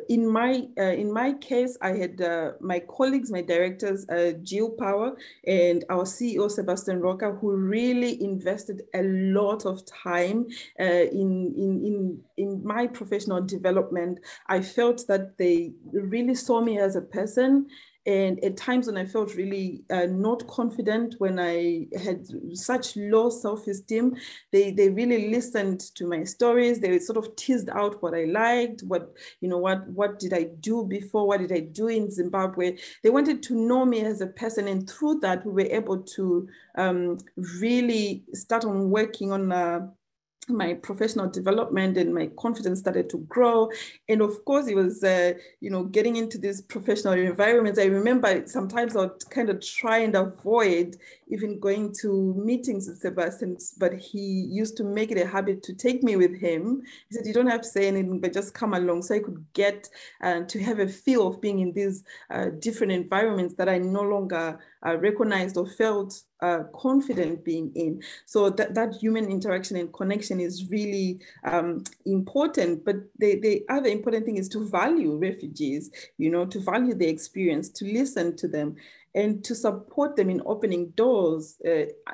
In my case, I had my colleagues, my directors, Jill Power, and our CEO, Sebastian Roca, who really invested a lot of time in my professional development. I felt that they really saw me as a person, And at times when I felt really not confident, when I had such low self-esteem, they really listened to my stories. They sort of teased out what I liked, what did I do before, what did I do in Zimbabwe. They wanted to know me as a person, and through that we were able to really start on working on my professional development, and my confidence started to grow. And of course, it was, getting into these professional environments. I remember sometimes I would kind of try and avoid even going to meetings with Sebastian, but he used to make it a habit to take me with him. He said, you don't have to say anything, but just come along. So I could get to have a feel of being in these different environments that I no longer recognized or felt confident being in. So that human interaction and connection is really important. But the other important thing is to value refugees, to value their experience, to listen to them, and to support them in opening doors,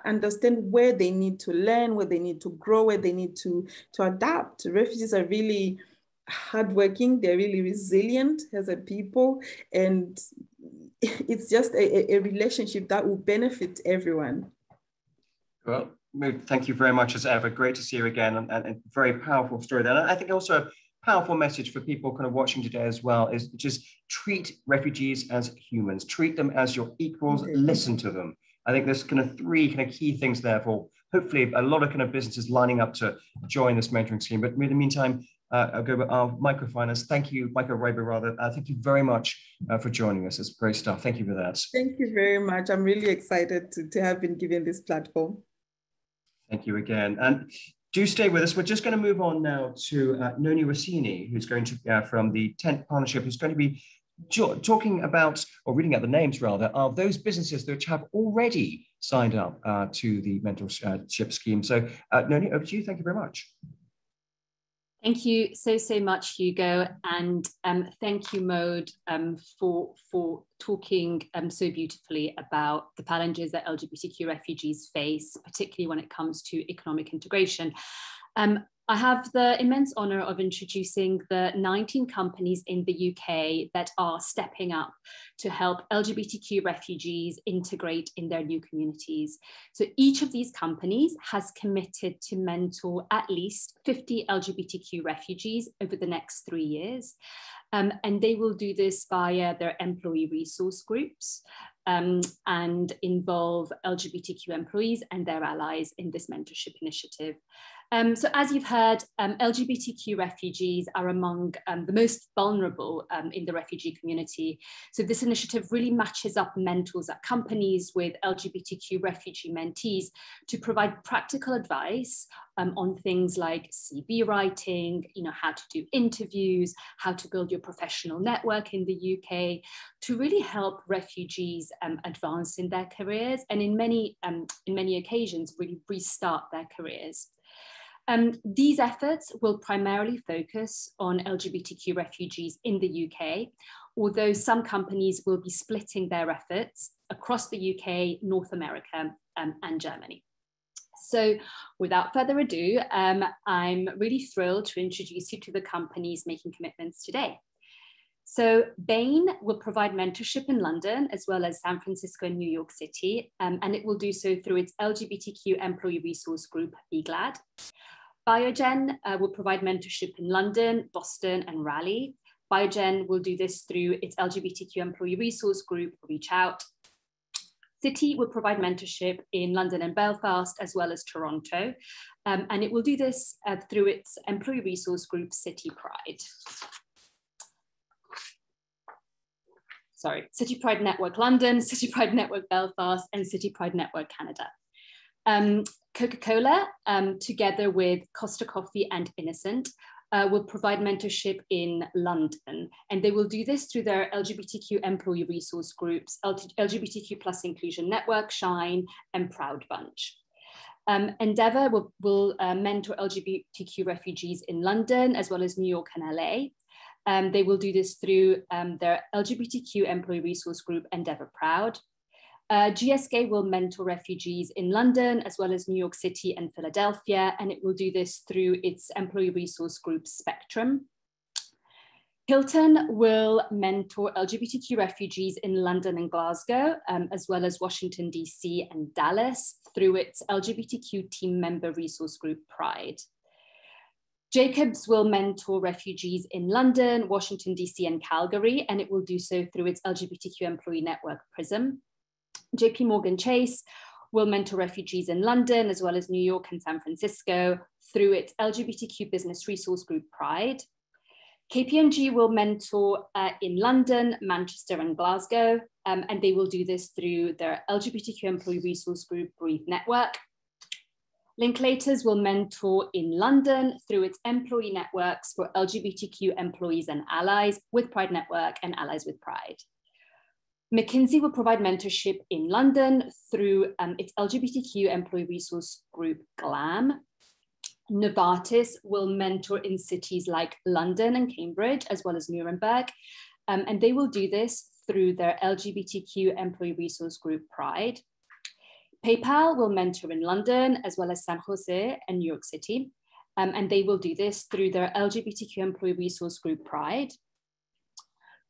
understand where they need to learn, where they need to grow, where they need to adapt. Refugees are really hardworking, they're really resilient as a people, and it's just a relationship that will benefit everyone. Well, thank you very much as ever. Great to see you again, and a very powerful story there. And I think also a powerful message for people kind of watching today as well is just treat refugees as humans, treat them as your equals, listen to them. I think there's kind of three kind of key things there for hopefully a lot of kind of businesses lining up to join this mentoring scheme. But in the meantime, I'll go with our microfinance. Thank you, Michael Raber, rather. Thank you very much for joining us. It's great stuff. Thank you for that. Thank you very much. I'm really excited to have been given this platform. Thank you again. And do stay with us. We're just going to move on now to Noni Rossini, who's going to, from the Tent Partnership, who's going to be talking about, or reading out the names rather, of those businesses which have already signed up to the mentorship scheme. So Noni, over to you. Thank you very much. Thank you so much, Hugo, and thank you, Maude, for talking so beautifully about the challenges that LGBTQ refugees face, particularly when it comes to economic integration. I have the immense honor of introducing the 19 companies in the UK that are stepping up to help LGBTQ refugees integrate in their new communities. So each of these companies has committed to mentor at least 50 LGBTQ refugees over the next 3 years. And they will do this via their employee resource groups and involve LGBTQ employees and their allies in this mentorship initiative. So as you've heard, LGBTQ refugees are among the most vulnerable in the refugee community. So this initiative really matches up mentors at companies with LGBTQ refugee mentees to provide practical advice on things like CV writing, how to do interviews, how to build your professional network in the UK, to really help refugees advance in their careers, and in many occasions really restart their careers. These efforts will primarily focus on LGBTQ refugees in the UK, although some companies will be splitting their efforts across the UK, North America, and Germany. So without further ado, I'm really thrilled to introduce you to the companies making commitments today. So Bain will provide mentorship in London, as well as San Francisco and New York City, and it will do so through its LGBTQ employee resource group, Be Glad. Biogen will provide mentorship in London, Boston, and Raleigh. Biogen will do this through its LGBTQ employee resource group, Reach Out. City will provide mentorship in London and Belfast, as well as Toronto. And it will do this through its employee resource group, City Pride. Sorry, City Pride Network London, City Pride Network Belfast, and City Pride Network Canada. Coca-Cola, together with Costa Coffee and Innocent, will provide mentorship in London, and they will do this through their LGBTQ employee resource groups, LGBTQ plus inclusion network, Shine, and Proud Bunch. Endeavour will mentor LGBTQ refugees in London, as well as New York and LA. They will do this through their LGBTQ employee resource group, Endeavour Proud. GSK will mentor refugees in London, as well as New York City and Philadelphia, and it will do this through its employee resource group, Spectrum. Hilton will mentor LGBTQ refugees in London and Glasgow, as well as Washington, DC and Dallas through its LGBTQ team member resource group Pride. Jacobs will mentor refugees in London, Washington, DC and Calgary, and it will do so through its LGBTQ employee network PRISM. JP Morgan Chase will mentor refugees in London, as well as New York and San Francisco through its LGBTQ business resource group Pride. KPMG will mentor in London, Manchester and Glasgow, and they will do this through their LGBTQ employee resource group Breathe Network. Linklaters will mentor in London through its employee networks for LGBTQ employees and allies with Pride Network and Allies with Pride. McKinsey will provide mentorship in London through its LGBTQ employee resource group GLAM. Novartis will mentor in cities like London and Cambridge, as well as Nuremberg, and they will do this through their LGBTQ employee resource group Pride. PayPal will mentor in London, as well as San Jose and New York City, and they will do this through their LGBTQ employee resource group Pride.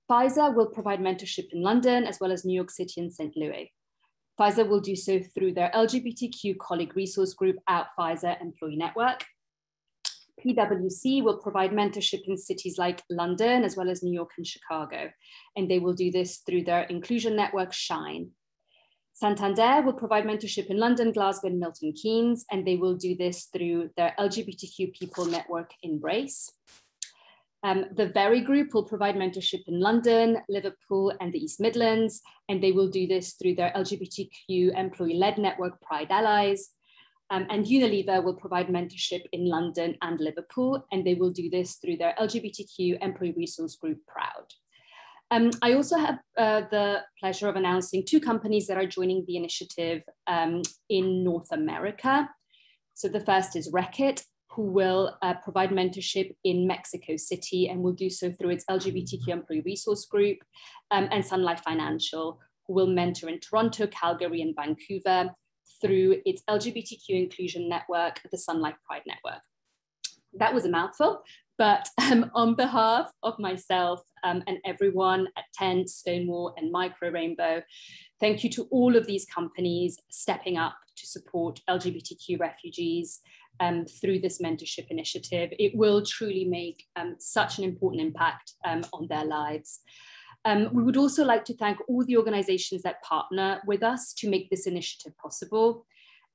Pfizer will provide mentorship in London, as well as New York City and St. Louis. Pfizer will do so through their LGBTQ colleague resource group Out Pfizer Employee Network. PwC will provide mentorship in cities like London, as well as New York and Chicago, and they will do this through their inclusion network Shine. Santander will provide mentorship in London, Glasgow, and Milton Keynes, and they will do this through their LGBTQ people network Embrace. The Very Group will provide mentorship in London, Liverpool, and the East Midlands, and they will do this through their LGBTQ employee-led network Pride Allies. And Unilever will provide mentorship in London and Liverpool, and they will do this through their LGBTQ employee resource group Proud. I also have the pleasure of announcing two companies that are joining the initiative in North America. So the first is Reckitt, who will provide mentorship in Mexico City and will do so through its LGBTQ employee resource group, and Sun Life Financial, who will mentor in Toronto, Calgary, and Vancouver through its LGBTQ inclusion network, the Sun Life Pride Network. That was a mouthful, but on behalf of myself and everyone at Tent, Stonewall, and Micro Rainbow, thank you to all of these companies stepping up to support LGBTQ refugees through this mentorship initiative. It will truly make such an important impact on their lives. We would also like to thank all the organizations that partner with us to make this initiative possible.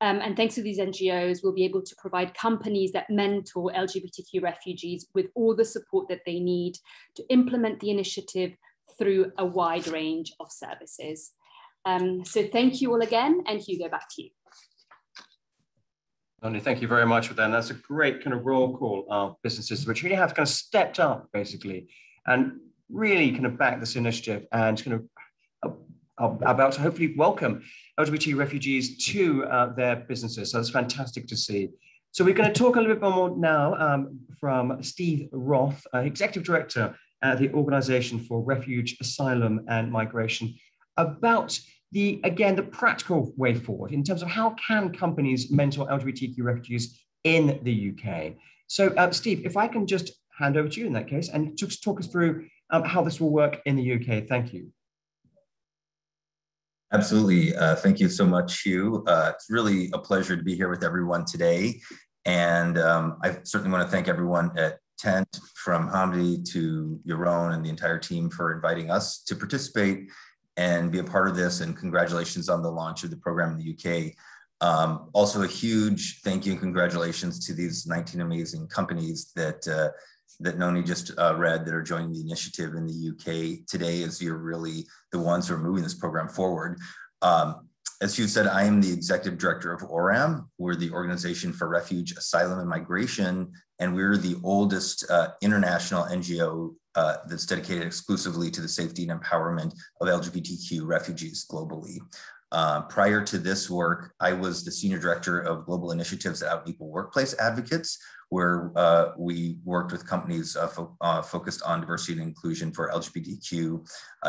And thanks to these NGOs, we'll be able to provide companies that mentor LGBTQ refugees with all the support that they need to implement the initiative through a wide range of services. So thank you all again, and Hugo, back to you. Lonnie, thank you very much for that. And that's a great kind of roll call of businesses which really have kind of stepped up, basically, and really kind of back this initiative and kind of about to hopefully welcome LGBT refugees to their businesses. So that's fantastic to see. So we're going to talk a little bit more now from Steve Roth, Executive Director at the Organization for Refuge, Asylum and Migration, about the practical way forward in terms of how can companies mentor LGBTQ refugees in the UK. So Steve, if I can just hand over to you in that case and just talk us through how this will work in the UK. Thank you. Absolutely. Thank you so much, Hugh. It's really a pleasure to be here with everyone today. And I certainly want to thank everyone at Tent, from Hamdi to Yaron and the entire team, for inviting us to participate and be a part of this. And congratulations on the launch of the program in the UK. Also a huge thank you and congratulations to these 19 amazing companies that that Noni just read that are joining the initiative in the UK today, as you're really the ones who are moving this program forward. As you said, I am the Executive Director of ORAM. We're the Organization for Refuge, Asylum and Migration, and we're the oldest international NGO that's dedicated exclusively to the safety and empowerment of LGBTQ refugees globally. Prior to this work, I was the Senior Director of Global Initiatives at Out and Equal Workplace Advocates, where we worked with companies focused on diversity and inclusion for LGBTQ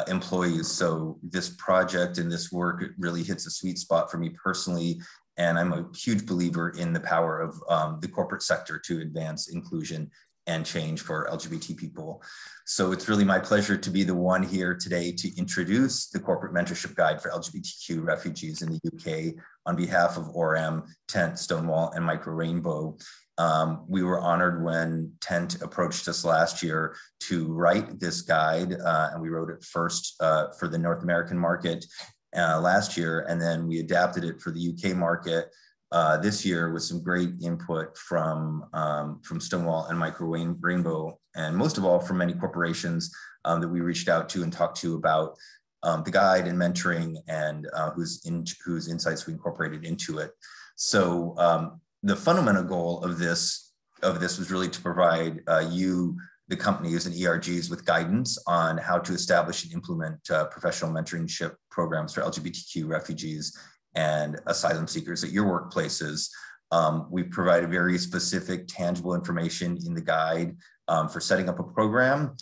employees. So this project and this work really hits a sweet spot for me personally, and I'm a huge believer in the power of the corporate sector to advance inclusion and change for LGBT people. So it's really my pleasure to be the one here today to introduce the Corporate Mentorship Guide for LGBTQ refugees in the UK on behalf of ORAM, Tent, Stonewall, and Micro Rainbow. We were honored when Tent approached us last year to write this guide, and we wrote it first for the North American market last year, and then we adapted it for the UK market this year with some great input from Stonewall and Micro Rainbow, and most of all from many corporations that we reached out to and talked to about the guide and mentoring, and whose insights we incorporated into it. So the fundamental goal of this was really to provide you, the companies and ERGs, with guidance on how to establish and implement professional mentorship programs for LGBTQ refugees and asylum seekers at your workplaces. We provided very specific, tangible information in the guide for setting up a program.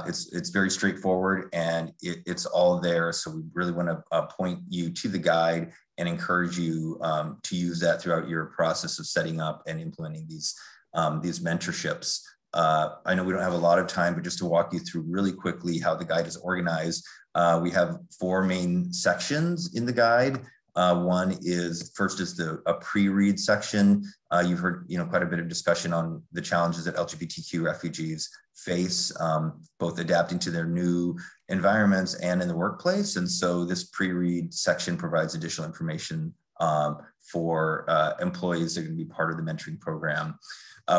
It's very straightforward, and it's all there. So we really want to point you to the guide and encourage you to use that throughout your process of setting up and implementing these mentorships. I know we don't have a lot of time, but just to walk you through really quickly how the guide is organized, we have 4 main sections in the guide. One is, first is a pre-read section. You've heard quite a bit of discussion on the challenges that LGBTQ refugees face, both adapting to their new environments and in the workplace. And so this pre-read section provides additional information for employees that are going to be part of the mentoring program.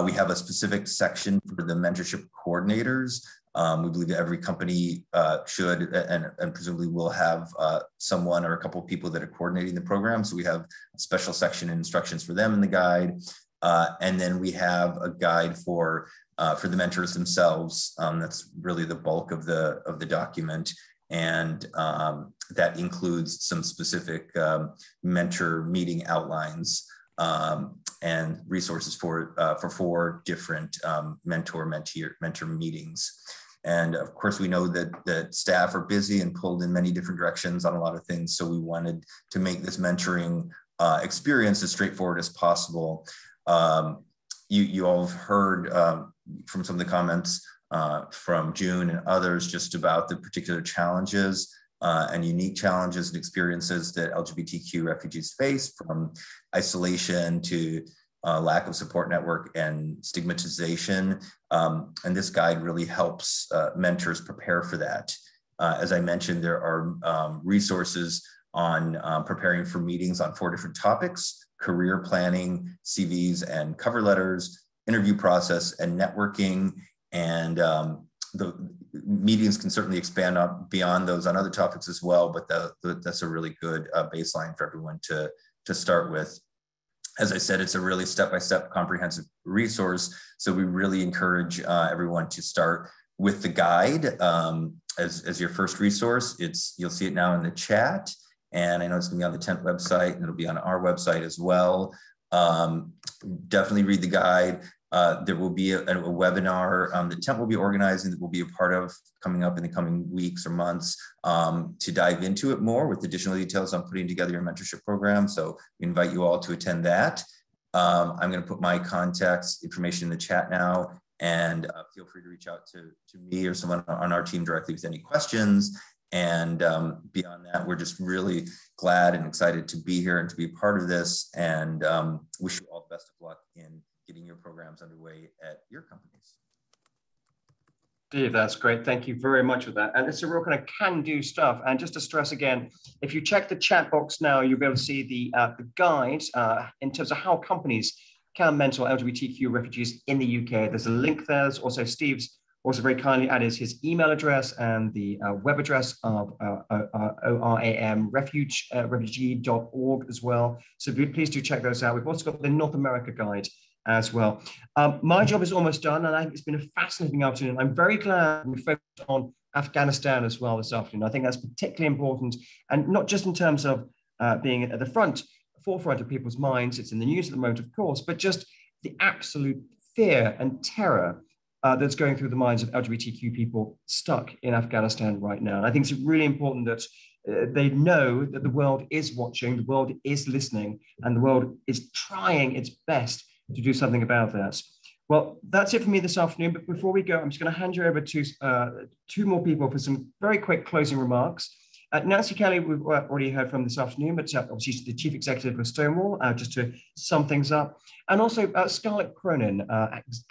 We have a specific section for the mentorship coordinators. We believe that every company should and presumably will have someone or a couple of people that are coordinating the program. So we have a special section and instructions for them in the guide. And then we have a guide for the mentors themselves. That's really the bulk of the document. And that includes some specific mentor meeting outlines and resources for 4 different mentor meetings. And of course, we know that staff are busy and pulled in many different directions on a lot of things. So we wanted to make this mentoring experience as straightforward as possible. You all have heard from some of the comments from June and others just about the particular challenges and unique challenges and experiences that LGBTQ refugees face, from isolation to lack of support network and stigmatization. And this guide really helps mentors prepare for that. As I mentioned, there are resources on preparing for meetings on 4 different topics: career planning, CVs and cover letters, interview process, and networking. And the meetings can certainly expand up beyond those on other topics as well, but that's a really good baseline for everyone to start with. As I said, it's a really step-by-step comprehensive resource. So we really encourage everyone to start with the guide as your first resource. You'll see it now in the chat, and I know it's gonna be on the Tent website, and it'll be on our website as well. Definitely read the guide. There will be a webinar that Tent will be organizing that will be a part of coming up in the coming weeks or months to dive into it more with additional details on putting together your mentorship program. So we invite you all to attend that. I'm going to put my contact information in the chat now, and feel free to reach out to me or someone on our team directly with any questions. And beyond that, we're just really glad and excited to be here and to be a part of this, and wish you all the best of luck in getting your programs underway at your companies. Steve, that's great. Thank you very much for that. And it's a real kind of can-do stuff. And just to stress again, if you check the chat box now, you'll be able to see the guide in terms of how companies can mentor LGBTQ refugees in the UK. There's a link there. There's also Steve's also very kindly added his email address and the web address of ORAM, refugee.org as well. So please do check those out. We've also got the North America guide as well. My job is almost done, and I think it's been a fascinating afternoon. I'm very glad we focused on Afghanistan as well this afternoon. I think that's particularly important, and not just in terms of being at the forefront of people's minds. It's in the news at the moment, of course, but just the absolute fear and terror that's going through the minds of LGBTQ people stuck in Afghanistan right now. And I think it's really important that they know that the world is watching, the world is listening, and the world is trying its best to do something about that. Well, that's it for me this afternoon. But before we go, I'm just going to hand you over to two more people for some very quick closing remarks. Nancy Kelly, we've already heard from this afternoon, but obviously she's the Chief Executive of Stonewall, just to sum things up. And also Scarlett Cronin,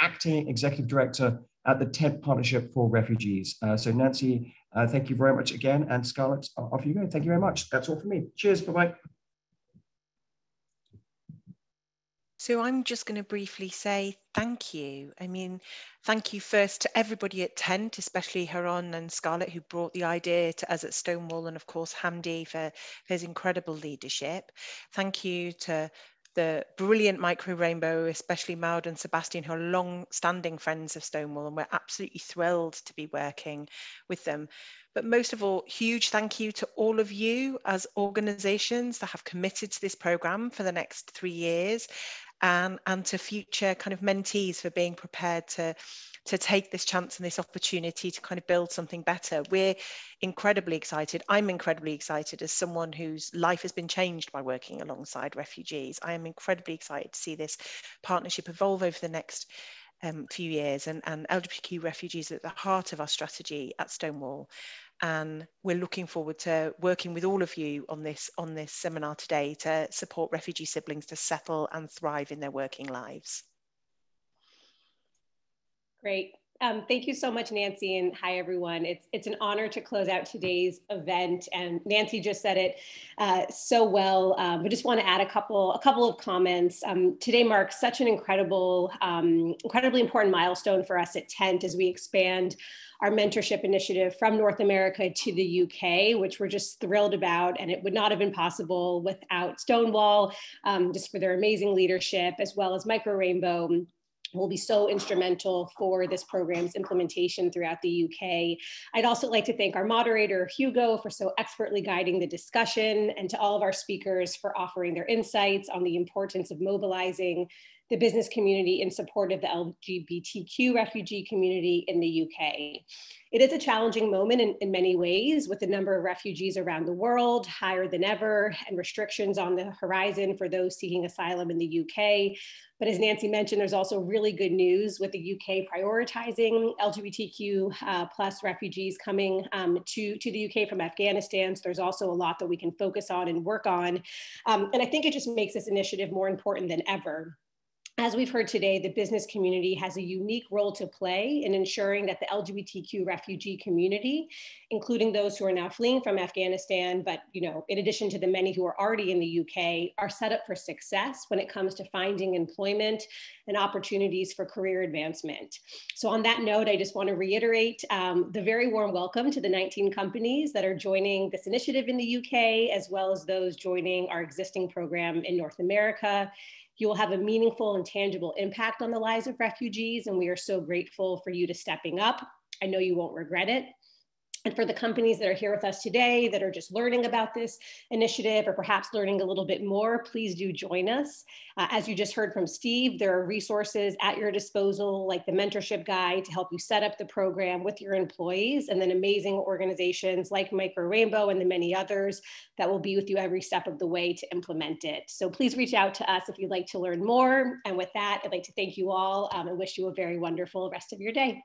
Acting Executive Director at the TED Partnership for Refugees. So Nancy, thank you very much again. And Scarlett, off you go. Thank you very much. That's all for me. Cheers. Bye-bye. So I'm just going to briefly say thank you. I mean, thank you first to everybody at Tent, especially Haron and Scarlett, who brought the idea to us at Stonewall, and of course Hamdi for his incredible leadership. Thank you to the brilliant Micro Rainbow, especially Maud and Sebastian, who are long-standing friends of Stonewall, and we're absolutely thrilled to be working with them. But most of all, huge thank you to all of you as organizations that have committed to this program for the next 3 years, and to future kind of mentees for being prepared to take this chance and this opportunity to kind of build something better. We're incredibly excited. I'm incredibly excited as someone whose life has been changed by working alongside refugees. I am incredibly excited to see this partnership evolve over the next few years, and LGBTQ refugees at the heart of our strategy at Stonewall. And we're looking forward to working with all of you on this seminar today to support refugee siblings to settle and thrive in their working lives. Great. Thank you so much, Nancy, and hi, everyone. It's an honor to close out today's event, and Nancy just said it so well. We just want to add a couple of comments. Today marks such an incredibly important milestone for us at Tent as we expand our mentorship initiative from North America to the UK, which we're just thrilled about, and it would not have been possible without Stonewall, just for their amazing leadership, as well as Micro Rainbow will be so instrumental for this program's implementation throughout the UK. I'd also like to thank our moderator, Hugo, for so expertly guiding the discussion, and to all of our speakers for offering their insights on the importance of mobilizing the business community in support of the LGBTQ refugee community in the UK. It is a challenging moment in many ways, with the number of refugees around the world higher than ever and restrictions on the horizon for those seeking asylum in the UK. But as Nancy mentioned, there's also really good news with the UK prioritizing LGBTQ plus refugees coming to the UK from Afghanistan. So there's also a lot that we can focus on and work on. And I think it just makes this initiative more important than ever. As we've heard today, the business community has a unique role to play in ensuring that the LGBTQ refugee community, including those who are now fleeing from Afghanistan, but in addition to the many who are already in the UK, are set up for success when it comes to finding employment and opportunities for career advancement. So on that note, I just want to reiterate the very warm welcome to the 19 companies that are joining this initiative in the UK, as well as those joining our existing program in North America. You will have a meaningful and tangible impact on the lives of refugees, and we are so grateful for you to stepping up. I know you won't regret it. And for the companies that are here with us today that are just learning about this initiative, or perhaps learning a little bit more, please do join us. As you just heard from Steve, there are resources at your disposal, like the mentorship guide to help you set up the program with your employees, and then amazing organizations like Micro Rainbow and the many others that will be with you every step of the way to implement it. So please reach out to us if you'd like to learn more. And with that, I'd like to thank you all and wish you a very wonderful rest of your day.